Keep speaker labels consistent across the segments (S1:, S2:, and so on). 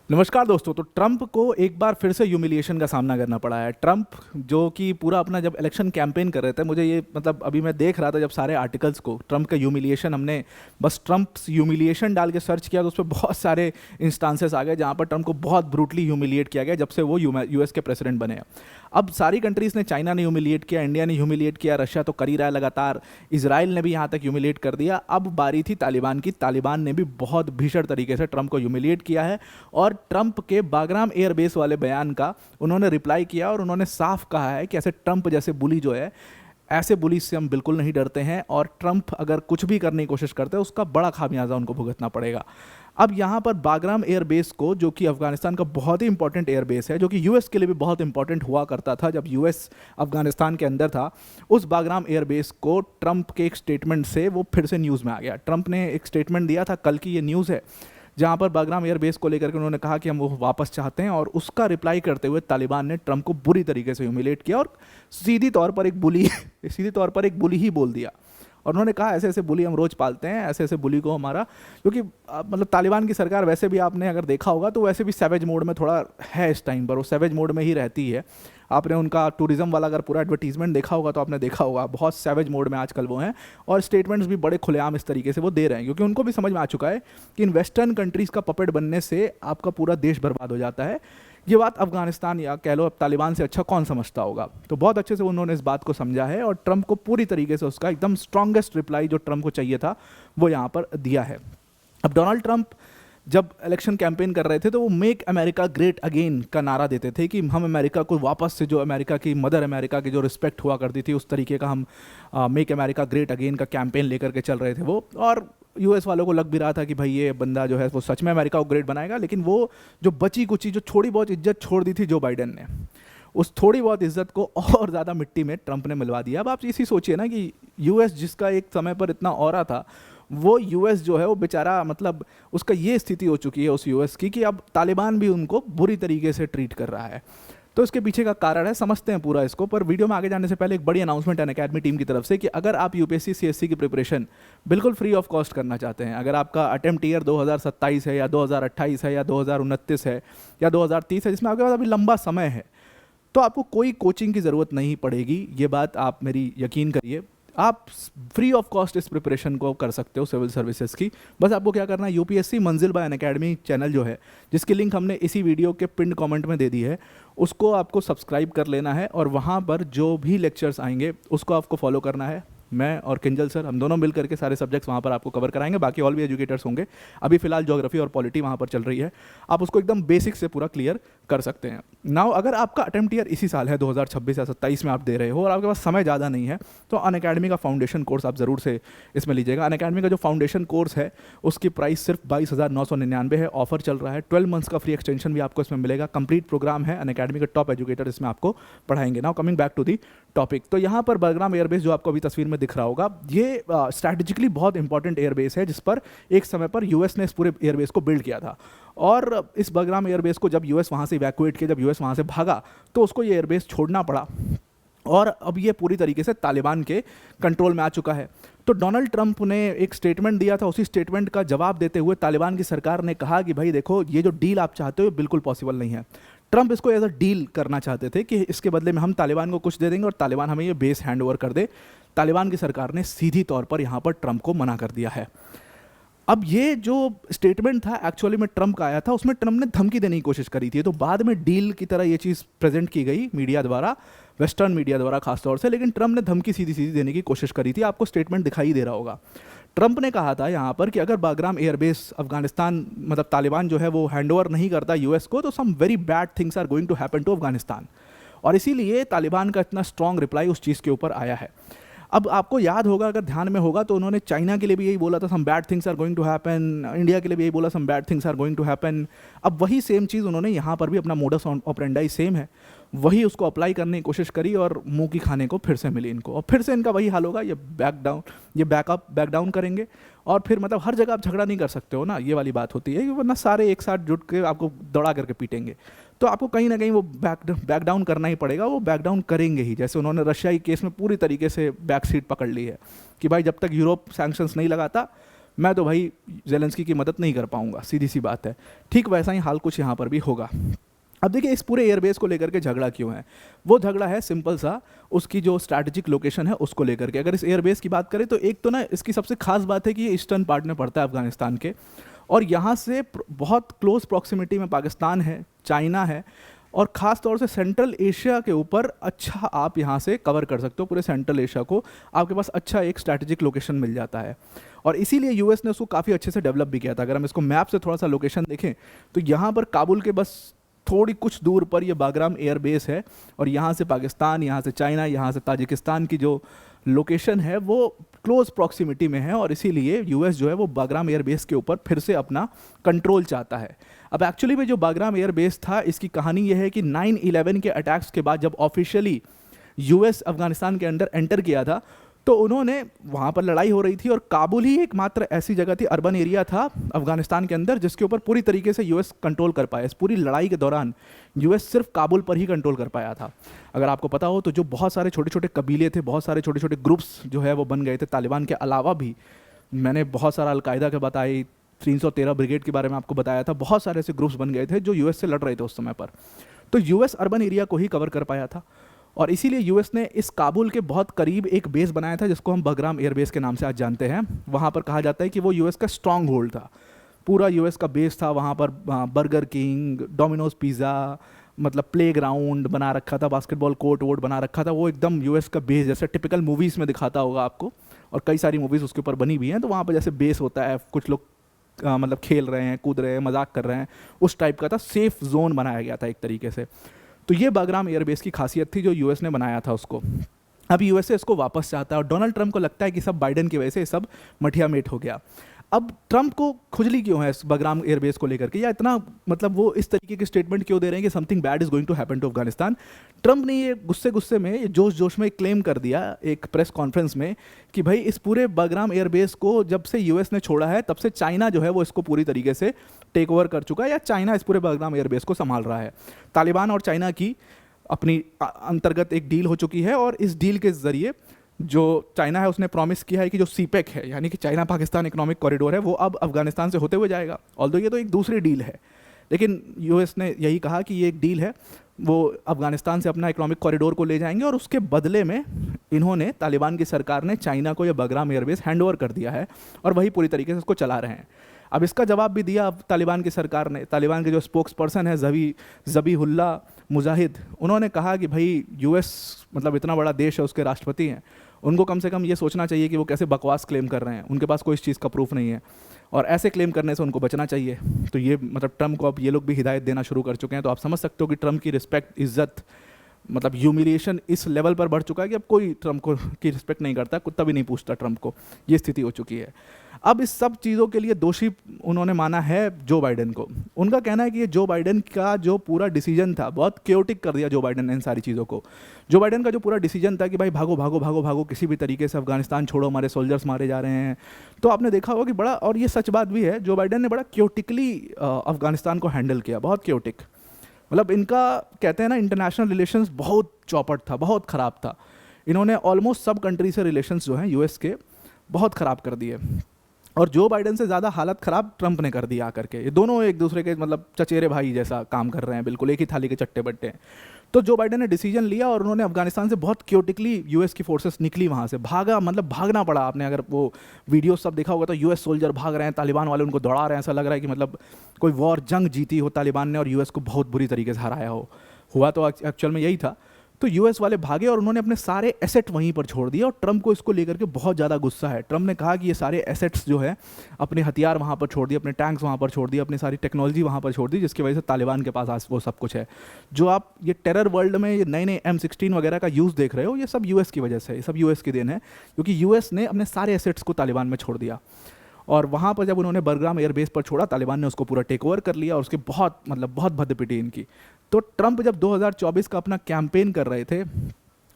S1: नमस्कार दोस्तों। तो ट्रंप को एक बार फिर से ह्यूमिलिएशन का सामना करना पड़ा है। ट्रंप जो कि पूरा अपना जब इलेक्शन कैंपेन कर रहे थे, मुझे ये मतलब अभी मैं देख रहा था जब सारे आर्टिकल्स को ट्रंप का ह्यूमिलिएशन, हमने बस ट्रंप ह्यूमिलिएशन डाल के सर्च किया तो उस पर बहुत सारे इंस्टांसेस आ गए जहाँ पर ट्रंप को बहुत ब्रूटली ह्यूमिलिएट किया गया जब से वो यूएस के प्रेसिडेंट बने हैं। अब सारी कंट्रीज़ ने, चाइना ने ह्यूमिलिएट किया, इंडिया ने ह्यूमिलिएट किया, रशिया तो कर ही रहा है लगातार, इजराइल ने भी यहाँ तक ह्यूमिलिएट कर दिया। अब बारी थी तालिबान की। तालिबान ने भी बहुत भीषण तरीके से ट्रंप को ह्यूमिलिएट किया है और ट्रंप के बागराम एयरबेस वाले बयान का उन्होंने रिप्लाई किया और उन्होंने साफ कहा है कि ऐसे ट्रंप जैसे बुली जो है, ऐसे बुली से हम बिल्कुल नहीं डरते हैं और ट्रंप अगर कुछ भी करने की कोशिश करते हैं उसका बड़ा खामियाजा उनको भुगतना पड़ेगा। अब यहाँ पर बागराम एयरबेस को, जो कि अफगानिस्तान का बहुत ही इंपॉर्टेंट एयरबेस है, जो कि यूएस के लिए भी बहुत इंपॉर्टेंट हुआ करता था जब यूएस अफगानिस्तान के अंदर था, उस बागराम एयरबेस को ट्रंप के एक स्टेटमेंट से वो फिर से न्यूज़ में आ गया। ट्रंप ने एक स्टेटमेंट दिया था, कल की ये न्यूज़ है, जहाँ पर बागराम एयरबेस को लेकर के उन्होंने कहा कि हम वो वापस चाहते हैं और उसका रिप्लाई करते हुए तालिबान ने ट्रंप को बुरी तरीके से ह्यूमिलेट किया और सीधी तौर पर एक बुली सीधी तौर पर एक बुली ही बोल दिया। और उन्होंने कहा ऐसे ऐसे बुली हम रोज़ पालते हैं, ऐसे ऐसे बुली को हमारा, क्योंकि मतलब तालिबान की सरकार वैसे भी आपने अगर देखा होगा तो वैसे भी सैवेज मोड में थोड़ा है इस टाइम पर, वो सैवेज मोड में ही रहती है। आपने उनका टूरिज्म वाला अगर पूरा एडवर्टीजमेंट देखा होगा तो आपने देखा होगा बहुत सैवेज मोड में आजकल वो हैं और स्टेटमेंट्स भी बड़े खुलेआम इस तरीके से वो दे रहे हैं, क्योंकि उनको भी समझ में आ चुका है कि इन वेस्टर्न कंट्रीज़ का पपेट बनने से आपका पूरा देश बर्बाद हो जाता है। ये बात अफगानिस्तान या कह लो अब तालिबान से अच्छा कौन समझता होगा। तो बहुत अच्छे से उन्होंने इस बात को समझा है और ट्रंप को पूरी तरीके से उसका एकदम स्ट्रॉन्गेस्ट रिप्लाई जो ट्रंप को चाहिए था वो यहाँ पर दिया है। अब डोनाल्ड ट्रंप जब इलेक्शन कैंपेन कर रहे थे तो वो मेक अमेरिका ग्रेट अगेन का नारा देते थे कि हम अमेरिका को वापस से, जो अमेरिका की मदर अमेरिका की जो रिस्पेक्ट हुआ करती थी उस तरीके का हम मेक अमेरिका ग्रेट अगेन का कैंपेन लेकर के चल रहे थे वो। और यूएस वालों को लग भी रहा था कि भाई ये बंदा जो है वो सच में अमेरिका को ग्रेट बनाएगा, लेकिन वो जो बची कुची जो थोड़ी बहुत इज्जत छोड़ दी थी जो बाइडेन ने, उस थोड़ी बहुत इज्जत को और ज़्यादा मिट्टी में ट्रंप ने मिलवा दिया। अब आप इसी सोचिए ना कि यूएस जिसका एक समय पर इतना ऑरा था, वो यूएस जो है वो बेचारा, मतलब उसका ये स्थिति हो चुकी है उस यूएस की कि अब तालिबान भी उनको बुरी तरीके से ट्रीट कर रहा है। तो इसके पीछे का कारण है, समझते हैं पूरा इसको। पर वीडियो में आगे जाने से पहले एक बड़ी अनाउंसमेंट है अनअकैडमी टीम की तरफ से कि अगर आप यूपीएससी सीएससी की प्रिपरेशन बिल्कुल फ्री ऑफ कॉस्ट करना चाहते हैं, अगर आपका अटेम्प्ट ईयर 2027 है या 2028 है या 2029 है या 2030 है, जिसमें आपके पास अभी लंबा समय है, तो आपको कोई कोचिंग की ज़रूरत नहीं पड़ेगी। ये बात आप मेरी यकीन करिए, आप फ्री ऑफ कॉस्ट इस प्रिपरेशन को कर सकते हो सिविल सर्विसेज की। बस आपको क्या करना है, यूपीएससी मंजिल बाय अनअकैडमी चैनल जो है, जिसकी लिंक हमने इसी वीडियो के पिन कमेंट में दे दी है, उसको आपको सब्सक्राइब कर लेना है और वहाँ पर जो भी लेक्चर्स आएंगे उसको आपको फॉलो करना है। मैं और किंजल सर हम दोनों मिल करके सारे सब्जेक्ट्स वहाँ पर आपको कवर कराएंगे, बाकी और भी एजुकेटर्स होंगे। अभी फिलहाल ज्योग्राफी और पॉलिटी वहाँ पर चल रही है, आप उसको एकदम बेसिक से पूरा क्लियर कर सकते हैं। नाउ अगर आपका अटेम्प्ट ईयर इसी साल है 2026 या 27 में आप दे रहे हो और आपके पास समय ज़्यादा नहीं है, तो अनअकैडमी का फाउंडेशन कोर्स आप ज़रूर से इसमें लीजिएगा। अनअकैडमी का जो फाउंडेशन कोर्स है उसकी प्राइस सिर्फ 22,999 है, ऑफर चल रहा है। 12 मंथ्स का फ्री एक्सटेंशन भी आपको इसमें मिलेगा। कंप्लीट प्रोग्राम है, अनअकैडमी के टॉप एजुकेटर इसमें आपको पढ़ाएंगे। Now coming back to the topic, तो यहाँ पर बागराम एयरबेस जो आपको अभी तस्वीर में दिख रहा होगा, ये स्ट्रैटेजिकली बहुत इंपॉर्टेंट एयरबेस है जिस पर एक समय पर यूएस ने इस पूरे एयरबेस को बिल्ड किया था। और इस बागराम एयरबेस को जब यूएस वहाँ से इवैक्यूएट किया, जब यूएस वहाँ से भागा, तो उसको ये एयरबेस छोड़ना पड़ा और अब ये पूरी तरीके से तालिबान के कंट्रोल में आ चुका है। तो डोनाल्ड ट्रंप ने एक स्टेटमेंट दिया था, उसी स्टेटमेंट का जवाब देते हुए तालिबान की सरकार ने कहा कि भाई देखो, ये जो डील आप चाहते हो बिल्कुल पॉसिबल नहीं है। ट्रंप इसको एज अ डील करना चाहते थे कि इसके बदले में हम तालिबान को कुछ दे देंगे और तालिबान हमें ये बेस हैंड ओवर कर दे। तालिबान की सरकार ने सीधी तौर पर यहाँ पर ट्रंप को मना कर दिया है। अब ये जो स्टेटमेंट था एक्चुअली में ट्रंप का आया था, उसमें ट्रंप ने धमकी देने की कोशिश करी थी, तो बाद में डील की तरह ये चीज़ प्रेजेंट की गई मीडिया द्वारा, वेस्टर्न मीडिया द्वारा खासतौर से, लेकिन ट्रंप ने धमकी सीधी सीधी देने की कोशिश करी थी। आपको स्टेटमेंट दिखाई दे रहा होगा। ट्रंप ने कहा था यहाँ पर कि अगर बागराम एयरबेस अफगानिस्तान, मतलब तालिबान जो है वो हैंड ओवर नहीं करता यूएस को, तो some very bad things are going to happen to Afghanistan. और इसीलिए तालिबान का इतना स्ट्रॉन्ग रिप्लाई उस चीज़ के ऊपर आया है। अब आपको याद होगा, अगर ध्यान में होगा, तो उन्होंने चाइना के लिए भी यही बोला था, some bad things are going to happen. India के लिए भी यही बोला, some bad things are going to happen. अब वही सेम चीज़ उन्होंने यहाँ पर भी, अपना मोडस ऑपरेंडाई सेम है, वही उसको अप्लाई करने की कोशिश करी और मुंह की खाने को फिर से मिली इनको। और फिर से इनका वही हाल होगा, ये बैक डाउन करेंगे और फिर मतलब हर जगह आप झगड़ा नहीं कर सकते हो ना, ये वाली बात होती है, वरना सारे एक साथ जुट के आपको दौड़ा करके पीटेंगे। तो आपको कहीं ना कहीं वो बैक डाउन करना ही पड़ेगा। वो बैक डाउन करेंगे ही, जैसे उन्होंने रशिया के केस में पूरी तरीके से बैक सीट पकड़ ली है कि भाई जब तक यूरोप सैंक्शंस नहीं लगाता मैं तो भाई जेलेंस्की की मदद नहीं कर पाऊंगा, सीधी सी बात है। ठीक वैसा ही हाल कुछ यहाँ पर भी होगा। अब देखिए इस पूरे एयरबेस को लेकर के झगड़ा क्यों है। वो झगड़ा है सिंपल सा, उसकी जो स्ट्रैटेजिक लोकेशन है उसको लेकर के। अगर इस एयरबेस की बात करें तो एक तो ना इसकी सबसे खास बात है कि ये ईस्टर्न पार्ट में पड़ता है अफगानिस्तान के, और यहाँ से बहुत क्लोज प्रॉक्सिमिटी में पाकिस्तान है, चाइना है, और ख़ास तौर से सेंट्रल एशिया के ऊपर अच्छा आप यहाँ से कवर कर सकते हो। पूरे सेंट्रल एशिया को आपके पास अच्छा एक स्ट्रैटेजिक लोकेशन मिल जाता है, और इसीलिए यूएस ने उसको काफ़ी अच्छे से डेवलप भी किया था। अगर हम इसको मैप से थोड़ा सा लोकेशन देखें तो यहाँ पर काबुल के बस थोड़ी कुछ दूर पर ये बागराम एयरबेस है, और यहाँ से पाकिस्तान, यहाँ से चाइना, यहाँ से ताजिकिस्तान की जो लोकेशन है वो क्लोज प्रॉक्सिमिटी में है, और इसीलिए यूएस जो है वो बागराम एयरबेस के ऊपर फिर से अपना कंट्रोल चाहता है। अब एक्चुअली में जो बागराम एयरबेस था, इसकी कहानी ये है कि 9/11 के अटैक्स के बाद जब ऑफिशियली यूएस अफगानिस्तान के अंदर एंटर किया था, तो उन्होंने वहाँ पर लड़ाई हो रही थी, और काबुल ही एकमात्र ऐसी जगह थी, अर्बन एरिया था अफगानिस्तान के अंदर, जिसके ऊपर पूरी तरीके से यूएस कंट्रोल कर पाया। इस पूरी लड़ाई के दौरान यूएस सिर्फ काबुल पर ही कंट्रोल कर पाया था। अगर आपको पता हो तो जो बहुत सारे छोटे छोटे कबीले थे, बहुत सारे छोटे छोटे ग्रुप्स जो है वो बन गए थे तालिबान के अलावा भी। मैंने बहुत सारा अलकायदा के बताई, 313 ब्रिगेड के बारे में आपको बताया था, बहुत सारे ऐसे ग्रुप्स बन गए थे जो यूएस से लड़ रहे थे उस समय पर। तो यूएस अर्बन एरिया को ही कवर कर पाया था, और इसीलिए यूएस ने इस काबुल के बहुत करीब एक बेस बनाया था जिसको हम बागराम एयरबेस के नाम से आज जानते हैं। वहाँ पर कहा जाता है कि वो यूएस का स्ट्रॉन्ग होल्ड था, पूरा यूएस का बेस था वहाँ पर। बर्गर किंग, डोमिनोज पिज़्ज़ा, मतलब प्ले ग्राउंड बना रखा था, बास्केटबॉल कोर्ट वोर्ट बना रखा था, वो एकदम यूएस का बेस जैसे टिपिकल मूवीज़ में दिखाता होगा आपको, और कई सारी मूवीज़ उसके ऊपर बनी भी हैं। तो वहाँ पर जैसे बेस होता है, कुछ लोग मतलब खेल रहे हैं, कूद रहे हैं, मजाक कर रहे हैं, उस टाइप का था, सेफ जोन बनाया गया था एक तरीके से। तो ये बागराम एयरबेस की खासियत थी जो यूएस ने बनाया था उसको। अब यूएसए इसको वापस चाहता है, और डोनाल्ड ट्रंप को लगता है कि सब बाइडेन की वजह से सब मठिया मेट हो गया। अब ट्रंप को खुजली क्यों है इस बागराम एयरबेस को लेकर के, या इतना मतलब वो इस तरीके के स्टेटमेंट क्यों दे रहे हैं कि something bad is going to happen to Afghanistan. Trump ने ये गुस्से गुस्से में, ये जोश जोश में क्लेम कर दिया एक प्रेस कॉन्फ्रेंस में कि भाई इस पूरे बागराम एयरबेस को जब से यूएस ने छोड़ा है तब से चाइना जो है वो इसको पूरी तरीके से टेक ओवर कर चुका है, या चाइना इस पूरे बागराम एयरबेस को संभाल रहा है। तालिबान और चाइना की अपनी अंतर्गत एक डील हो चुकी है, और इस डील के ज़रिए जो चाइना है उसने प्रॉमिस किया है कि जो सीपेक है, यानी कि चाइना पाकिस्तान इकोनॉमिक कॉरिडोर है, वो अब अफगानिस्तान से होते हुए जाएगा। ऑल्दो ये तो एक दूसरी डील है, लेकिन यूएस ने यही कहा कि ये एक डील है, वो अफगानिस्तान से अपना इकोनॉमिक कॉरिडोर को ले जाएंगे, और उसके बदले में इन्होंने, तालिबान की सरकार ने चाइना को यह बागराम एयरबेस हैंड ओवर कर दिया है, और वही पूरी तरीके से उसको चला रहे हैं। अब इसका जवाब भी दिया अब तालिबान की सरकार ने। तालिबान के जो स्पोक्स पर्सन है ज़बीहुल्ला मुजाहिद, उन्होंने कहा कि भाई यूएस मतलब इतना बड़ा देश है, उसके राष्ट्रपति हैं, उनको कम से कम ये सोचना चाहिए कि वो कैसे बकवास क्लेम कर रहे हैं, उनके पास कोई इस चीज़ का प्रूफ नहीं है, और ऐसे क्लेम करने से उनको बचना चाहिए। तो ये मतलब ट्रम्प को अब ये लोग भी हिदायत देना शुरू कर चुके हैं। तो आप समझ सकते हो कि ट्रम्प की रिस्पेक्ट, इज्जत, मतलब ह्यूमिलिएशन इस लेवल पर बढ़ चुका है कि अब कोई ट्रम्प को की रिस्पेक्ट नहीं करता, कुत्ता भी नहीं पूछता ट्रम्प को, ये स्थिति हो चुकी है। अब इस सब चीज़ों के लिए दोषी उन्होंने माना है जो बाइडेन को। उनका कहना है कि ये जो बाइडेन का जो पूरा डिसीजन था, बहुत क्योटिक कर दिया जो बाइडेन ने इन सारी चीज़ों को। जो बाइडेन का जो पूरा डिसीजन था कि भाई भागो भागो भागो भागो, किसी भी तरीके से अफगानिस्तान छोड़ो, हमारे सोल्जर्स मारे जा रहे हैं, तो आपने देखा होगा कि बड़ा, और ये सच बात भी है, जो बाइडेन ने बड़ा क्योटिकली अफगानिस्तान को हैंडल किया, बहुत क्योटिक। मतलब इनका कहते हैं ना, इंटरनेशनल रिलेशंस बहुत चौपट था, बहुत ख़राब था। इन्होंने ऑलमोस्ट सब कंट्री से रिलेशंस जो हैं यूएस के बहुत ख़राब कर दिए, और जो बाइडेन से ज़्यादा हालत ख़राब ट्रंप ने कर दी आकर के। ये दोनों एक दूसरे के मतलब चचेरे भाई जैसा काम कर रहे हैं, बिल्कुल एक ही थाली के चट्टे बट्टे हैं। तो जो बाइडेन ने डिसीजन लिया, और उन्होंने अफगानिस्तान से बहुत क्योटिकली यूएस की फोर्सेस निकली, वहाँ से भागा, मतलब भागना पड़ा। आपने अगर वो वीडियो सब देखा होगा तो यूएस सोल्जर भाग रहे हैं, तालिबान वाले उनको दौड़ा रहे हैं, ऐसा लग रहा है कि मतलब कोई वॉर, जंग जीती हो तालिबान ने और यूएस को बहुत बुरी तरीके से हराया हो। हुआ तो एक्चुअल में यही था। तो यूएस वाले भागे और उन्होंने अपने सारे एसेट वहीं पर छोड़ दिए, और ट्रंप को इसको लेकर के बहुत ज़्यादा गुस्सा है। ट्रंप ने कहा कि ये सारे एसेट्स जो है, अपने हथियार वहाँ पर छोड़ दिए, अपने टैंक्स वहाँ पर छोड़ दिए, अपनी सारी टेक्नोलॉजी वहाँ पर छोड़ दी, जिसकी वजह से तालिबान के पास आज वो सब कुछ है। जो आप ये टेरर वर्ल्ड में ये नए नए M16 वगैरह का यूज़ देख रहे हो, ये सब यूएस की वजह से, ये सब यूएस की देन है, क्योंकि यूएस ने अपने सारे एसेट्स को तालिबान में छोड़ दिया। और वहाँ पर जब उन्होंने बागराम एयरबेस पर छोड़ा, तालिबान ने उसको पूरा टेक ओवर कर लिया, और उसके बहुत मतलब बहुत भद्दपिटी इनकी। तो ट्रंप जब 2024 का अपना कैंपेन कर रहे थे,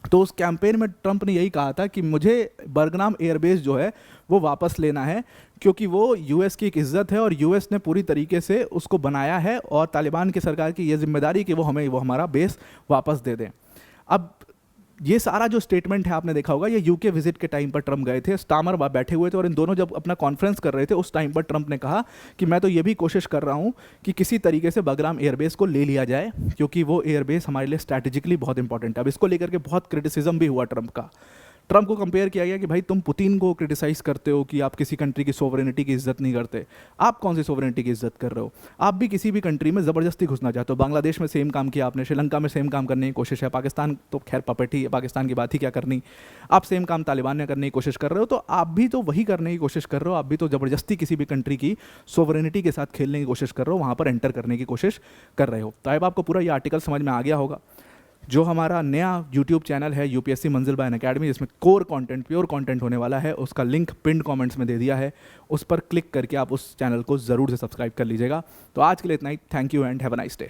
S1: तो उस कैंपेन में ट्रंप ने यही कहा था कि मुझे बागराम एयरबेस जो है वो वापस लेना है, क्योंकि वो यूएस की एक इज़्ज़त है, और यूएस ने पूरी तरीके से उसको बनाया है, और तालिबान की सरकार की ये जिम्मेदारी कि वो हमें वो हमारा बेस वापस दे दें। अब ये सारा जो स्टेटमेंट है आपने देखा होगा, ये यूके विजिट के टाइम पर ट्रम्प गए थे, स्टामर बैठे हुए थे और इन दोनों जब अपना कॉन्फ्रेंस कर रहे थे उस टाइम पर ट्रम्प ने कहा कि मैं तो ये भी कोशिश कर रहा हूँ कि किसी तरीके से बगराम एयरबेस को ले लिया जाए, क्योंकि वो एयरबेस हमारे लिए स्ट्रैटेजिकली बहुत इंपॉर्टेंट है। अब इसको लेकर के बहुत क्रिटिसिज्म भी हुआ ट्रम्प का। ट्रम्प को कंपेयर किया गया कि भाई तुम पुतिन को क्रिटिसाइज करते हो कि आप किसी कंट्री की सोवरेनिटी की इज्जत नहीं करते, आप कौन सी सोवरेनिटी की इज्जत कर रहे हो? आप भी किसी भी कंट्री में ज़बरदस्ती घुसना चाहते हो। बांग्लादेश में सेम काम किया आपने, श्रीलंका में सेम काम करने की कोशिश है, पाकिस्तान तो खैर पपेट ही है, पाकिस्तान की बात ही क्या करनी। आप सेम काम तालिबान ने करने की कोशिश कर रहे हो, तो आप भी तो वही करने की कोशिश कर रहे हो। आप भी तो ज़बरदस्ती किसी भी कंट्री की सोवरेनिटी के साथ खेलने की कोशिश कर रहे हो, वहाँ पर एंटर करने की कोशिश कर रहे हो। तो अब आपको पूरा ये आर्टिकल समझ में आ गया होगा। जो हमारा नया यूट्यूब चैनल है यूपीएससी मंजिल बाय अनअकैडमी, जिसमें कोर कंटेंट, प्योर कंटेंट होने वाला है, उसका लिंक पिन्ड कमेंट्स में दे दिया है, उस पर क्लिक करके आप उस चैनल को ज़रूर से सब्सक्राइब कर लीजिएगा। तो आज के लिए इतना ही। Thank you and have a nice day.